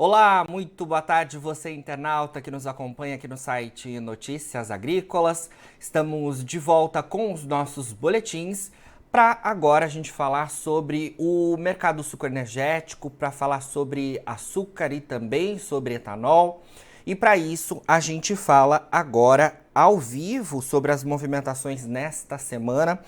Olá, muito boa tarde você internauta que nos acompanha aqui no site Notícias Agrícolas. Estamos de volta com os nossos boletins para agora a gente falar sobre o mercado sucroenergético, para falar sobre açúcar e também sobre etanol. E para isso a gente fala agora ao vivo sobre as movimentações nesta semana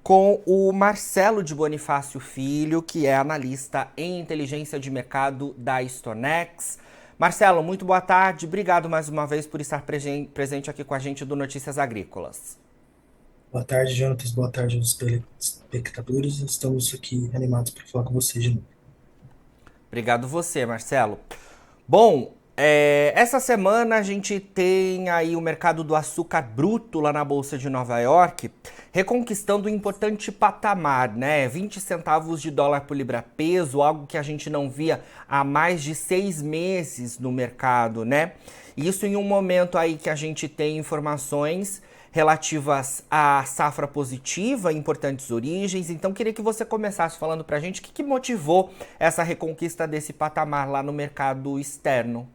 com o Marcelo de Bonifácio Filho, que é analista em inteligência de mercado da Stonex. Marcelo, muito boa tarde. Obrigado mais uma vez por estar presente aqui com a gente do Notícias Agrícolas. Boa tarde, Jonatas. Boa tarde aos telespectadores. Estamos aqui animados para falar com vocês de novo. Obrigado você, Marcelo. Bom, essa semana a gente tem aí o mercado do açúcar bruto lá na Bolsa de Nova York, reconquistando um importante patamar, né? 20 centavos de dólar por libra-peso, algo que a gente não via há mais de 6 meses no mercado, né? Isso em um momento aí que a gente tem informações relativas à safra positiva, importantes origens. Então, queria que você começasse falando para a gente o que motivou essa reconquista desse patamar lá no mercado externo.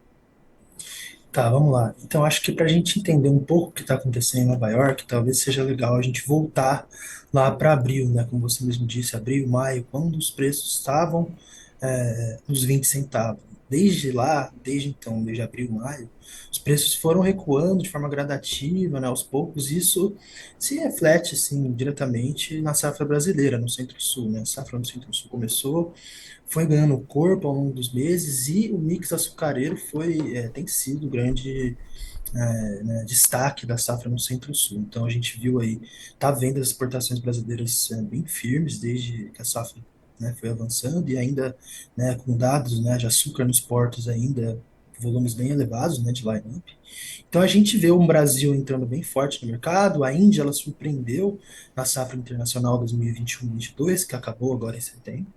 Tá, vamos lá. Então, acho que para a gente entender um pouco o que está acontecendo em Nova York, talvez seja legal a gente voltar lá para abril, né? Como você mesmo disse, abril, maio, quando os preços estavam nos 20 centavos. Desde lá, desde então, desde abril, maio, os preços foram recuando de forma gradativa, né, aos poucos. Isso se reflete, assim, diretamente na safra brasileira, no Centro-Sul, né? A safra no Centro-Sul começou, foi ganhando corpo ao longo dos meses e o mix açucareiro tem sido o grande destaque da safra no Centro-Sul. Então a gente viu aí, tá vendo as exportações brasileiras bem firmes desde que a safra, né, foi avançando e ainda, né, com dados, né, de açúcar nos portos ainda volumes bem elevados, né, de line-up. Então a gente vê o Brasil entrando bem forte no mercado, a Índia ela surpreendeu na safra internacional 2021-22, que acabou agora em setembro.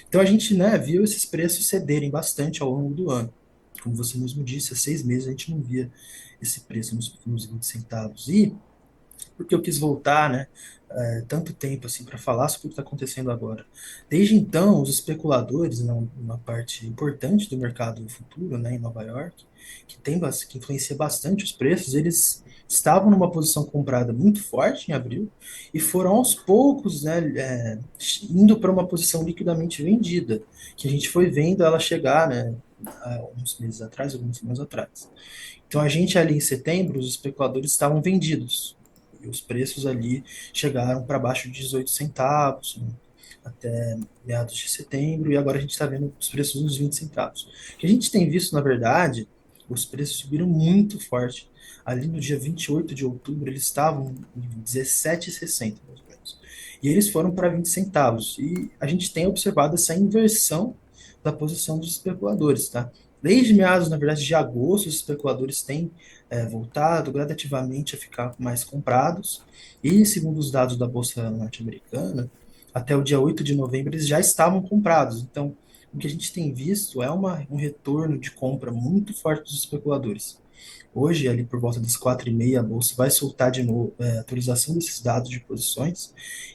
Então a gente, né, viu esses preços cederem bastante ao longo do ano. Como você mesmo disse, há 6 meses a gente não via esse preço nos 20 centavos. E porque eu quis voltar, né, tanto tempo assim para falar sobre o que está acontecendo agora. Desde então, os especuladores, né, uma parte importante do mercado futuro, né, em Nova York, que influencia bastante os preços, eles estavam numa posição comprada muito forte em abril e foram aos poucos, né, indo para uma posição liquidamente vendida, que a gente foi vendo ela chegar, né, há uns meses atrás, algumas semanas atrás. Então a gente ali em setembro, os especuladores estavam vendidos. E os preços ali chegaram para baixo de 18 centavos, né, até meados de setembro, e agora a gente está vendo os preços nos 20 centavos. O que a gente tem visto, na verdade, os preços subiram muito forte. Ali no dia 28 de outubro, eles estavam em 17,60, mais ou menos. E eles foram para 20 centavos. E a gente tem observado essa inversão da posição dos especuladores, tá? Desde meados, na verdade, de agosto, os especuladores têm voltado gradativamente a ficar mais comprados, e segundo os dados da Bolsa Norte-Americana, até o dia 8 de novembro eles já estavam comprados. Então, o que a gente tem visto é um retorno de compra muito forte dos especuladores. Hoje, ali por volta das 4h30, a Bolsa vai soltar de novo a atualização desses dados de posições,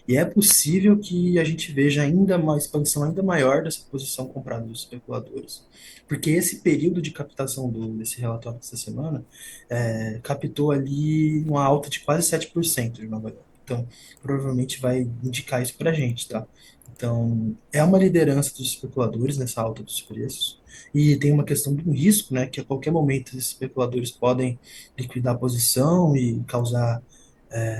e é possível que a gente veja ainda uma expansão ainda maior dessa posição comprada dos especuladores, porque esse período de captação desse relatório dessa semana captou ali uma alta de quase 7% de Nova York. Então, provavelmente vai indicar isso para a gente, tá? Então, é uma liderança dos especuladores nessa alta dos preços. E tem uma questão do risco, né? Que a qualquer momento esses especuladores podem liquidar a posição e causar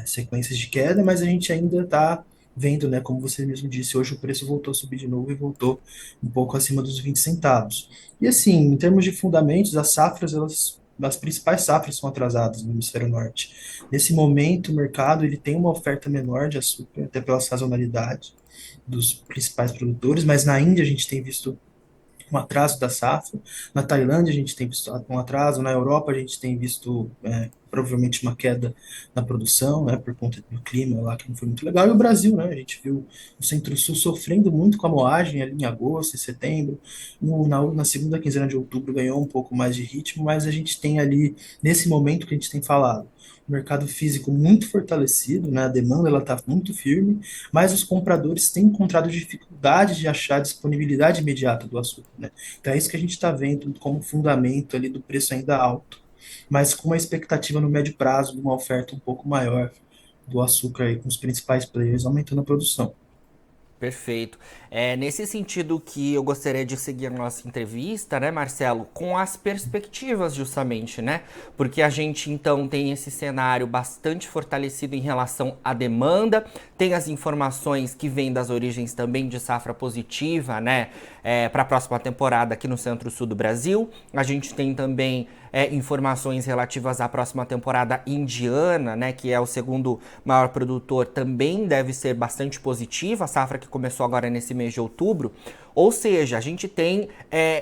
sequências de queda, mas a gente ainda está vendo, né? Como você mesmo disse, hoje o preço voltou a subir de novo e voltou um pouco acima dos 20 centavos. E assim, em termos de fundamentos, as principais safras são atrasadas no hemisfério norte. Nesse momento, o mercado ele tem uma oferta menor de açúcar, até pela sazonalidade dos principais produtores, mas na Índia a gente tem visto um atraso da safra. Na Tailândia, a gente tem visto um atraso. Na Europa, a gente tem visto provavelmente uma queda na produção, né, por conta do clima lá que não foi muito legal. E o Brasil, né, a gente viu o Centro-Sul sofrendo muito com a moagem ali em agosto e setembro. Na segunda quinzena de outubro ganhou um pouco mais de ritmo, mas a gente tem ali, nesse momento que a gente tem falado, o mercado físico muito fortalecido, né? A demanda ela está muito firme, mas os compradores têm encontrado dificuldade de achar disponibilidade imediata do açúcar, né? Então é isso que a gente está vendo como fundamento ali do preço ainda alto, mas com uma expectativa no médio prazo de uma oferta um pouco maior do açúcar aí com os principais players aumentando a produção. Perfeito. É nesse sentido que eu gostaria de seguir a nossa entrevista, né, Marcelo, com as perspectivas justamente, né? Porque a gente então tem esse cenário bastante fortalecido em relação à demanda, tem as informações que vêm das origens também de safra positiva, né, para a próxima temporada aqui no Centro-Sul do Brasil. A gente tem também informações relativas à próxima temporada indiana, né, que é o segundo maior produtor, também deve ser bastante positiva, a safra que começou agora nesse mês de outubro. Ou seja, a gente tem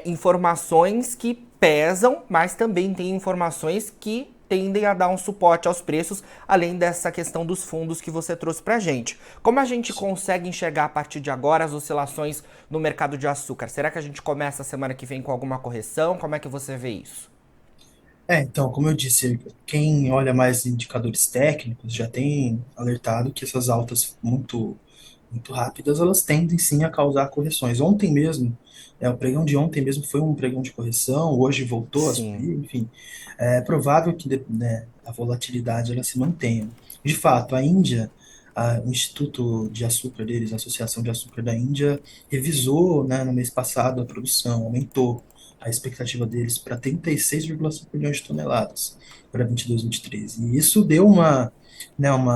informações que pesam, mas também tem informações que tendem a dar um suporte aos preços, além dessa questão dos fundos que você trouxe pra gente. Como a gente consegue enxergar a partir de agora as oscilações no mercado de açúcar? Será que a gente começa a semana que vem com alguma correção? Como é que você vê isso? Então, como eu disse, quem olha mais indicadores técnicos já tem alertado que essas altas muito rápidas, elas tendem sim a causar correções. Ontem mesmo, o pregão de ontem mesmo foi um pregão de correção, hoje voltou a Sim. subir, enfim, é provável que né, a volatilidade ela se mantenha. De fato, a Índia, o Instituto de Açúcar deles, a Associação de Açúcar da Índia, revisou, né, no mês passado a produção, aumentou a expectativa deles para 36,5 milhões de toneladas para 22, 23. E isso deu uma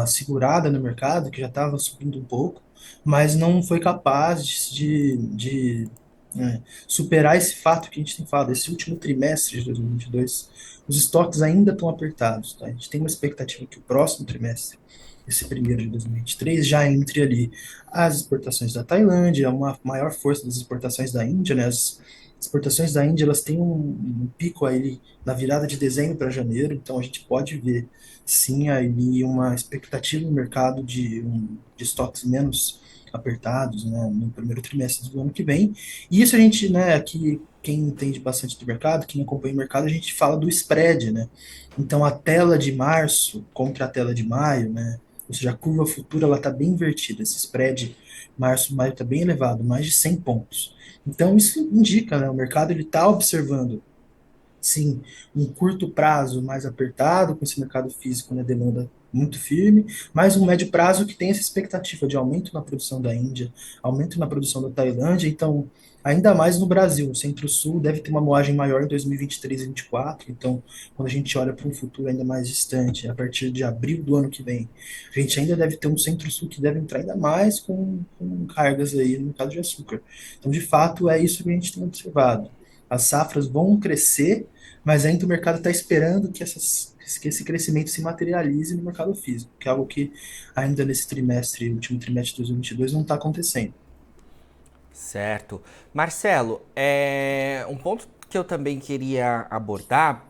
segurada no mercado, que já estava subindo um pouco, mas não foi capaz de superar esse fato que a gente tem falado. Esse último trimestre de 2022, os estoques ainda estão apertados. Tá? A gente tem uma expectativa que o próximo trimestre, esse primeiro de 2023, já entre ali as exportações da Tailândia, uma maior força das exportações da Índia, né? As exportações da Índia elas têm um pico aí na virada de dezembro para janeiro, então a gente pode ver sim aí uma expectativa no mercado de estoques menos apertados, né, no primeiro trimestre do ano que vem. E isso a gente, né, aqui quem entende bastante do mercado, quem acompanha o mercado, a gente fala do spread, né? Então a tela de março contra a tela de maio, né? Ou seja, a curva futura ela está bem invertida. Esse spread março-maio está bem elevado, mais de 100 pontos. Então isso indica, né, o mercado ele está observando sim, um curto prazo mais apertado, com esse mercado físico na demanda muito firme, mas um médio prazo que tem essa expectativa de aumento na produção da Índia, aumento na produção da Tailândia, então, ainda mais no Brasil, o Centro-Sul deve ter uma moagem maior em 2023 e 2024, então, quando a gente olha para um futuro ainda mais distante, a partir de abril do ano que vem, a gente ainda deve ter um Centro-Sul que deve entrar ainda mais com cargas aí no mercado de açúcar. Então, de fato, é isso que a gente tem observado. As safras vão crescer, mas ainda o mercado está esperando que esse crescimento se materialize no mercado físico, que é algo que ainda nesse trimestre, último trimestre de 2022, não está acontecendo. Certo. Marcelo, um ponto que eu também queria abordar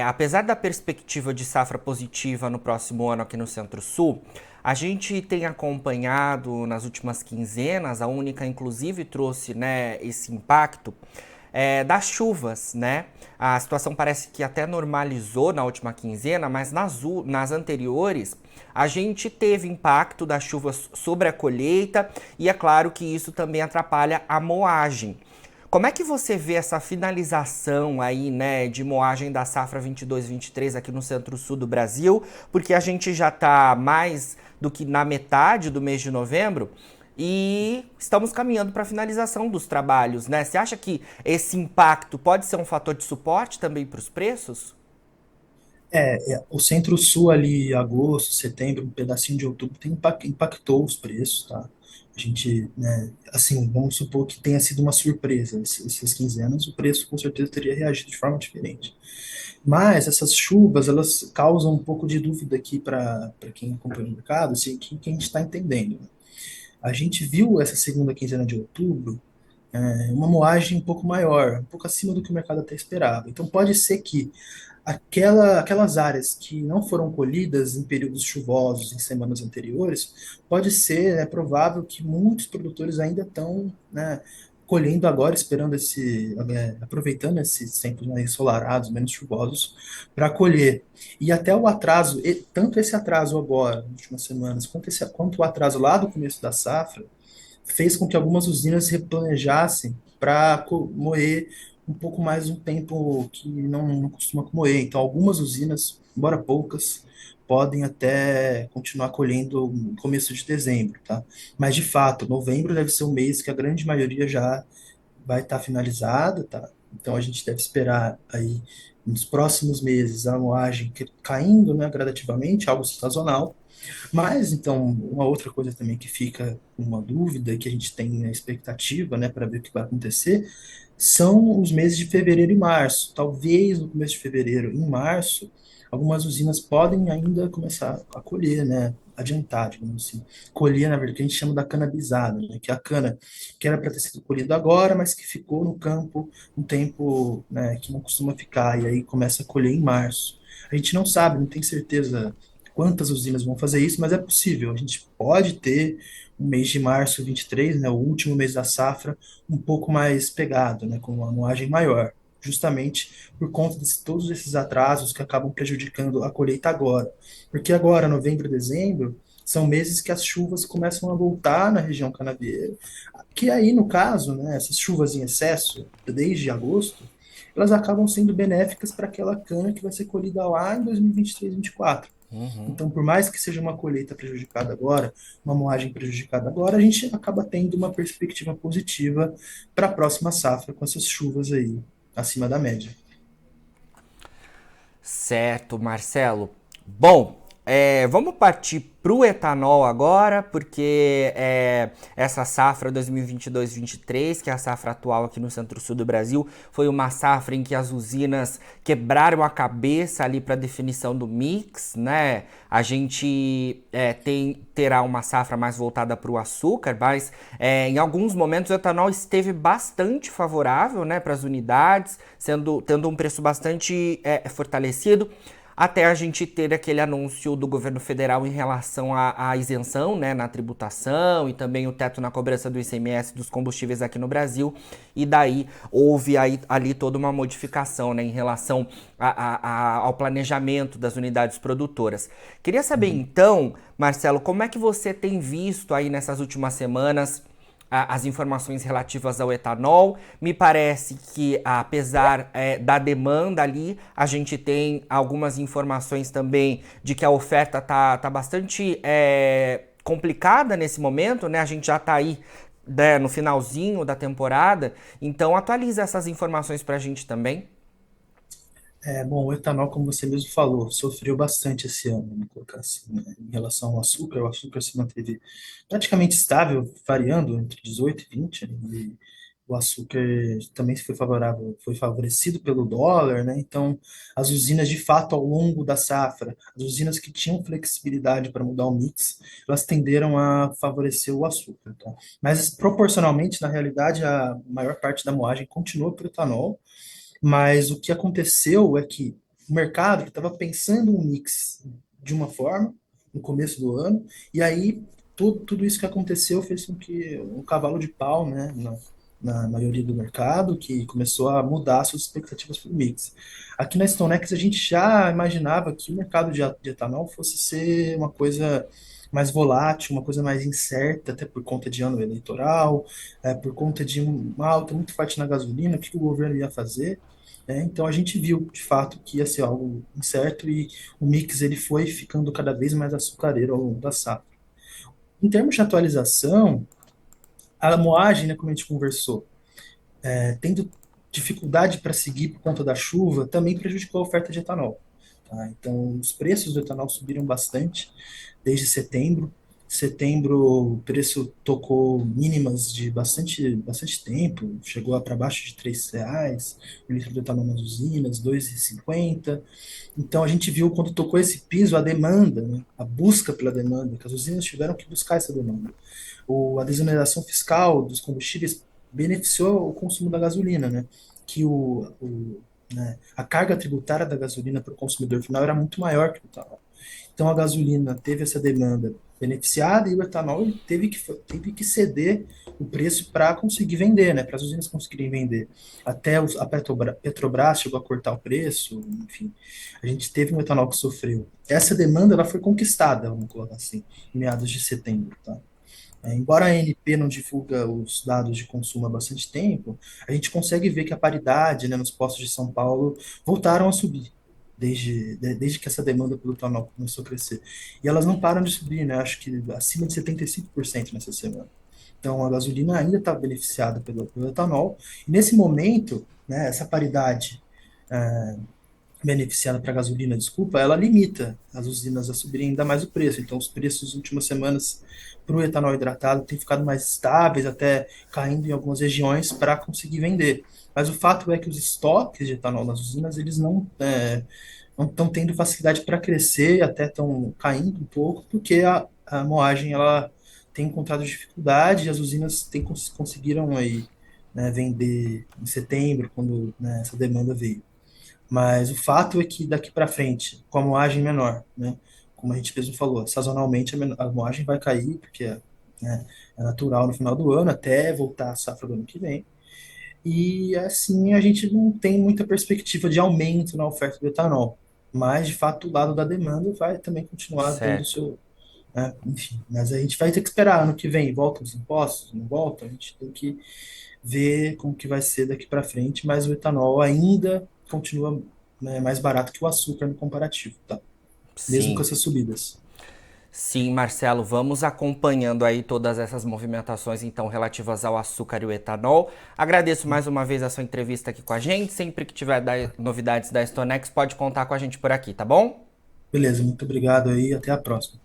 apesar da perspectiva de safra positiva no próximo ano aqui no Centro-Sul, a gente tem acompanhado nas últimas quinzenas, a Única inclusive trouxe, né, esse impacto das chuvas, né? A situação parece que até normalizou na última quinzena, mas nas anteriores a gente teve impacto das chuvas sobre a colheita e é claro que isso também atrapalha a moagem. Como é que você vê essa finalização aí, né, de moagem da safra 22-23 aqui no Centro-Sul do Brasil? Porque a gente já está mais do que na metade do mês de novembro e estamos caminhando para a finalização dos trabalhos, né? Você acha que esse impacto pode ser um fator de suporte também para os preços? O Centro-Sul ali, agosto, setembro, um pedacinho de outubro, impactou os preços, tá? A gente, né, assim, vamos supor que tenha sido uma surpresa essas quinzenas, o preço com certeza teria reagido de forma diferente. Mas essas chuvas, elas causam um pouco de dúvida aqui para quem acompanha o mercado, assim, que a gente está entendendo. A gente viu essa segunda quinzena de outubro uma moagem um pouco maior, um pouco acima do que o mercado até esperava. Então pode ser que aquelas áreas que não foram colhidas em períodos chuvosos em semanas anteriores, pode ser, é provável que muitos produtores ainda estão, né, colhendo agora, aproveitando esses tempos mais ensolarados, menos chuvosos, para colher. E até o atraso, tanto esse atraso agora, nas últimas semanas, quanto o atraso lá do começo da safra, fez com que algumas usinas replanejassem para moer um pouco mais um tempo que não costuma moer. Então, algumas usinas, embora poucas, podem até continuar colhendo no começo de dezembro, tá? Mas, de fato, novembro deve ser o mês que a grande maioria já vai estar finalizada, tá? Então, a gente deve esperar aí, nos próximos meses, a moagem caindo, né, gradativamente, algo sazonal, mas, então, uma outra coisa também que fica uma dúvida e que a gente tem a expectativa, né, para ver o que vai acontecer, são os meses de fevereiro e março. Talvez no começo de fevereiro, em março, algumas usinas podem ainda começar a colher, né, adiantar, digamos assim. Colher, na verdade, que a gente chama da cana bisada, né, que é a cana que era para ter sido colhida agora, mas que ficou no campo um tempo, né, que não costuma ficar, e aí começa a colher em março. A gente não sabe, não tem certeza quantas usinas vão fazer isso, mas é possível. A gente pode ter o mês de março 23, né, o último mês da safra, um pouco mais pegado, né, com uma moagem maior, justamente por conta de todos esses atrasos que acabam prejudicando a colheita agora. Porque agora, novembro e dezembro, são meses que as chuvas começam a voltar na região canavieira, que aí, no caso, né, essas chuvas em excesso, desde agosto, elas acabam sendo benéficas para aquela cana que vai ser colhida lá em 2023, 2024. Uhum. Então, por mais que seja uma colheita prejudicada agora, uma moagem prejudicada agora, a gente acaba tendo uma perspectiva positiva para a próxima safra com essas chuvas aí acima da média. Certo, Marcelo. Bom, vamos partir para o etanol agora, porque essa safra 2022-23, que é a safra atual aqui no centro-sul do Brasil, foi uma safra em que as usinas quebraram a cabeça ali para a definição do mix, né? A gente terá uma safra mais voltada para o açúcar, mas em alguns momentos o etanol esteve bastante favorável, né, para as unidades, tendo um preço bastante fortalecido, até a gente ter aquele anúncio do governo federal em relação à isenção, né, na tributação e também o teto na cobrança do ICMS dos combustíveis aqui no Brasil. E daí houve ali toda uma modificação, né, em relação ao planejamento das unidades produtoras. Queria saber Uhum. então, Marcelo, como é que você tem visto aí nessas últimas semanas as informações relativas ao etanol? Me parece que, apesar da demanda ali, a gente tem algumas informações também de que a oferta tá bastante complicada nesse momento, né? A gente já tá aí, né, no finalzinho da temporada, então atualiza essas informações para a gente também. Bom, o etanol, como você mesmo falou, sofreu bastante esse ano, vamos colocar assim, né? Em relação ao açúcar, o açúcar se manteve praticamente estável, variando entre 18 e 20, né? E o açúcar também foi favorecido pelo dólar, né? Então, as usinas, de fato, ao longo da safra, as usinas que tinham flexibilidade para mudar o mix, elas tenderam a favorecer o açúcar, tá? Mas, proporcionalmente, na realidade, a maior parte da moagem continua para o etanol, mas o que aconteceu é que o mercado estava pensando um mix de uma forma no começo do ano, e aí tudo isso que aconteceu fez com que um cavalo de pau, né, na maioria do mercado, que começou a mudar suas expectativas para o mix. Aqui na StoneX a gente já imaginava que o mercado de etanol fosse ser uma coisa mais volátil, uma coisa mais incerta, até por conta de ano eleitoral, por conta de uma alta muito forte na gasolina, o que o governo ia fazer, né? Então a gente viu de fato que ia ser algo incerto e o mix ele foi ficando cada vez mais açucareiro ao longo da safra. Em termos de atualização, a moagem, né, como a gente conversou, tendo dificuldade para seguir por conta da chuva, também prejudicou a oferta de etanol. Tá? Então, os preços do etanol subiram bastante desde setembro. Setembro, o preço tocou mínimas de bastante tempo, chegou a para baixo de R$ 3 o litro de etanol nas usinas, 2,50. Então, a gente viu quando tocou esse piso, a demanda, né, a busca pela demanda, que as usinas tiveram que buscar essa demanda. A desoneração fiscal dos combustíveis beneficiou o consumo da gasolina, né? Que né, a carga tributária da gasolina para o consumidor final era muito maior que o tal. Então a gasolina teve essa demanda beneficiada, e o etanol ele teve que ceder o preço para conseguir vender, né, para as usinas conseguirem vender. Até a Petrobras chegou a cortar o preço, enfim, a gente teve um etanol que sofreu. Essa demanda ela foi conquistada, vamos colocar assim, em meados de setembro, tá? Embora a ANP não divulga os dados de consumo há bastante tempo, a gente consegue ver que a paridade, né, nos postos de São Paulo voltaram a subir desde que essa demanda pelo etanol começou a crescer. E elas não param de subir, né? Acho que acima de 75% nessa semana. Então a gasolina ainda está beneficiada pelo etanol. E nesse momento, né, essa paridade beneficiada para a gasolina, desculpa, ela limita as usinas a subirem ainda mais o preço. Então, os preços nas últimas semanas para o etanol hidratado têm ficado mais estáveis, até caindo em algumas regiões para conseguir vender. Mas o fato é que os estoques de etanol nas usinas, eles não estão tendo facilidade para crescer, até estão caindo um pouco, porque a moagem ela tem encontrado dificuldade e as usinas conseguiram aí, né, vender em setembro, quando, né, essa demanda veio. Mas o fato é que daqui para frente, com a moagem menor, né, como a gente mesmo falou, sazonalmente a moagem vai cair, porque né, é natural no final do ano, até voltar à safra do ano que vem. E assim a gente não tem muita perspectiva de aumento na oferta do etanol. Mas, de fato, o lado da demanda vai também continuar tendo Certo. seu. Né, enfim, mas a gente vai ter que esperar ano que vem, volta os impostos, não volta, a gente tem que ver como que vai ser daqui para frente, mas o etanol ainda continua, né, mais barato que o açúcar no comparativo, tá? Mesmo com Sim. essas subidas. Sim, Marcelo, vamos acompanhando aí todas essas movimentações então relativas ao açúcar e o etanol. Agradeço mais uma vez a sua entrevista aqui com a gente. Sempre que tiver novidades da Stonex, pode contar com a gente por aqui, tá bom? Beleza, muito obrigado aí, até a próxima.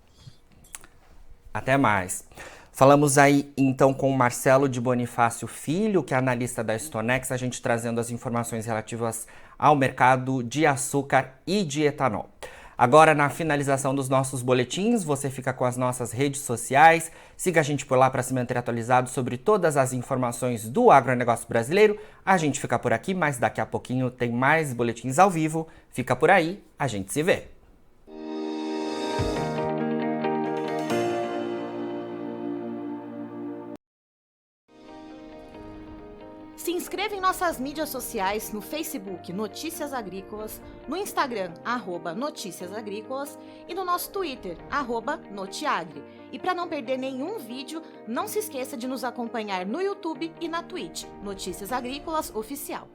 Até mais. Falamos aí então com o Marcelo de Bonifácio Filho, que é analista da Stonex, a gente trazendo as informações relativas ao mercado de açúcar e de etanol. Agora, na finalização dos nossos boletins, você fica com as nossas redes sociais. Siga a gente por lá para se manter atualizado sobre todas as informações do agronegócio brasileiro. A gente fica por aqui, mas daqui a pouquinho tem mais boletins ao vivo. Fica por aí, a gente se vê. Se inscreva em nossas mídias sociais no Facebook Notícias Agrícolas, no Instagram @Notícias Agrícolas e no nosso Twitter @Notiagre. E para não perder nenhum vídeo, não se esqueça de nos acompanhar no YouTube e na Twitch, Notícias Agrícolas Oficial.